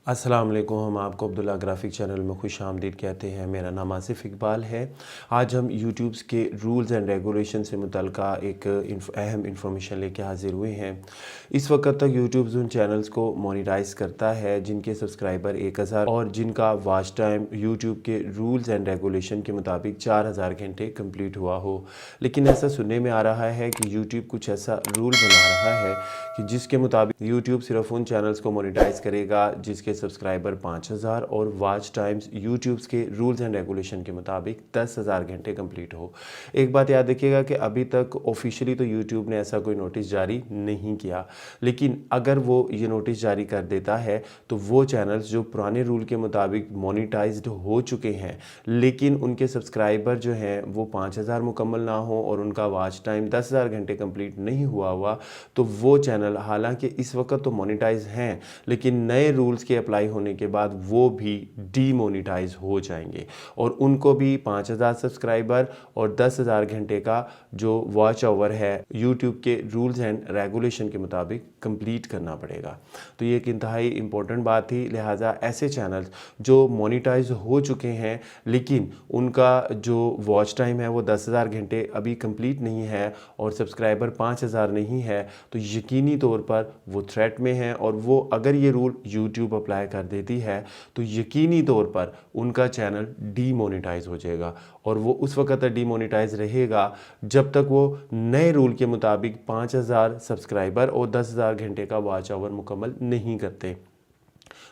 अस्सलाम वालेकुम। हम आपको अब्दुल्ला ग्राफिक चैनल में खुश आमदीद कहते हैं। मेरा नाम आसिफ इकबाल है। आज हम यूट्यूब के रूल्स एंड रेगुलेशन से मुतल्लिक़ा एक अहम इंफॉर्मेशन लेके हाज़िर हुए हैं। इस वक्त तक यूट्यूब उन चैनल्स को मोनेटाइज़ करता है जिनके सब्सक्राइबर 1000 और जिनका वॉच टाइम यूट्यूब के रूल्स एंड रेगुलेशन के मुताबिक 4000 घंटे कंप्लीट हुआ हो। लेकिन ऐसा सुनने में आ रहा है कि यूट्यूब कुछ ऐसा रूल बना रहा है कि जिसके मुताबिक यूट्यूब सिर्फ उन चैनल्स को मोनेटाइज़ करेगा जिसके सब्सक्राइबर 5000 और वॉच टाइम्स यूट्यूब के रूल्स एंड रेगुलेशन के मुताबिक 10,000 घंटे कंप्लीट हो। एक बात याद रखिएगा कि अभी तक ऑफिशियली तो यूट्यूब ने ऐसा कोई नोटिस जारी नहीं किया, लेकिन अगर वो ये नोटिस जारी कर देता है तो वो चैनल्स जो पुराने रूल के मुताबिक मोनेटाइज्ड हो चुके हैं लेकिन उनके सब्सक्राइबर जो हैं वो 5000 मुकम्मल ना हो और उनका वॉच टाइम 10,000 घंटे कंप्लीट नहीं हुआ तो वो चैनल हालांकि इस वक्त तो मोनेटाइज हैं लेकिन नए रूल्स के अप्लाई होने के बाद वो भी डीमोनेटाइज हो जाएंगे और उनको भी 5000 सब्सक्राइबर और 10,000 घंटे का जो वॉच आवर है यूट्यूब के रूल्स एंड रेगुलेशन के मुताबिक कंप्लीट करना पड़ेगा। तो ये एक इंतहाई इंपॉर्टेंट बात थी। लिहाजा ऐसे चैनल्स जो मोनेटाइज हो चुके हैं लेकिन उनका जो वॉच टाइम है वो 10,000 घंटे अभी कंप्लीट नहीं है और सब्सक्राइबर 5000 नहीं है तो यकीनी तौर पर वो थ्रेट में है और वो अगर ये रूल यूट्यूब अप्लाई कर देती है तो यकीनी तौर पर उनका चैनल डीमोनेटाइज हो जाएगा और वो उस वक्त तक डीमोनेटाइज रहेगा जब तक वो नए रूल के मुताबिक 5000 सब्सक्राइबर और 10,000 घंटे का वॉच आवर मुकम्मल नहीं करते।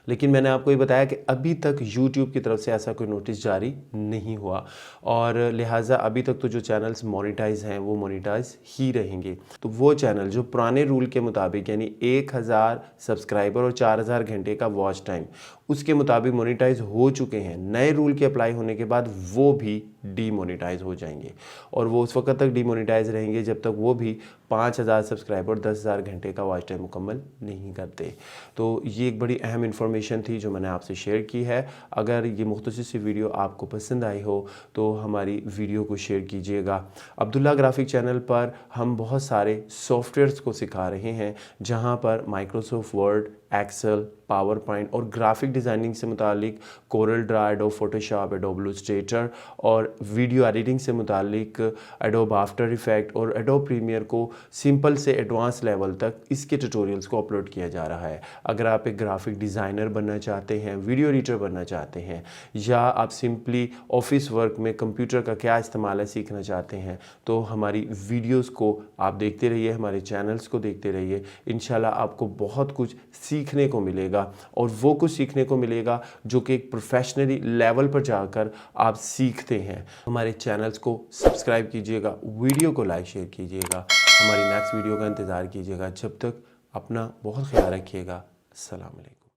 लेकिन मैंने आपको ये बताया कि अभी तक YouTube की तरफ से ऐसा कोई नोटिस जारी नहीं हुआ और लिहाजा अभी तक तो जो चैनल्स मोनेटाइज हैं वो मोनेटाइज ही रहेंगे। तो वो चैनल जो पुराने रूल के मुताबिक यानी 1000 सब्सक्राइबर और 4000 घंटे का वॉच टाइम उसके मुताबिक मोनेटाइज हो चुके हैं, नए रूल के अप्लाई होने के बाद वो भी डीमोनेटाइज हो जाएंगे और वो उस वक्त तक डीमोनेटाइज रहेंगे जब तक वो भी 5000 सब्सक्राइबर और 10,000 घंटे का वॉच टाइम मुकम्मल नहीं करते। तो ये एक बड़ी अहम इंफॉर्मेशन थी जो मैंने आपसे शेयर की है। अगर ये मुख्तसर सी वीडियो आपको पसंद आई हो तो हमारी वीडियो को शेयर कीजिएगा। अब्दुल्ला ग्राफिक चैनल पर हम बहुत सारे सॉफ्टवेयर्स को सिखा रहे हैं जहाँ पर Microsoft Word, Excel, PowerPoint और ग्राफिक डिज़ाइनिंग से मुतालिक Corel Draw, Adobe Photoshop, Adobe Illustrator और वीडियो एडिटिंग से मुतालिक एडोब आफ्टर इफेक्ट और एडोब प्रीमियर को सिंपल से एडवांस लेवल तक इसके ट्यूटोरियल्स को अपलोड किया जा रहा है। अगर आप एक ग्राफिक डिज़ाइनर बनना चाहते हैं, वीडियो एडिटर बनना चाहते हैं या आप सिंपली ऑफिस वर्क में कंप्यूटर का क्या इस्तेमाल है सीखना चाहते हैं तो हमारी वीडियोज़ को आप देखते रहिए, हमारे चैनल्स को देखते रहिए। इंशाल्लाह आपको बहुत कुछ सीखने को मिलेगा और वो कुछ सीखने को मिलेगा जो कि एक प्रोफेशनली लेवल पर जाकर आप सीखते हैं। हमारे चैनल्स को सब्सक्राइब कीजिएगा, वीडियो को लाइक शेयर कीजिएगा, हमारी नेक्स्ट वीडियो का इंतज़ार कीजिएगा। जब तक अपना बहुत ख्याल रखिएगा। अस्सलाम वालेकुम।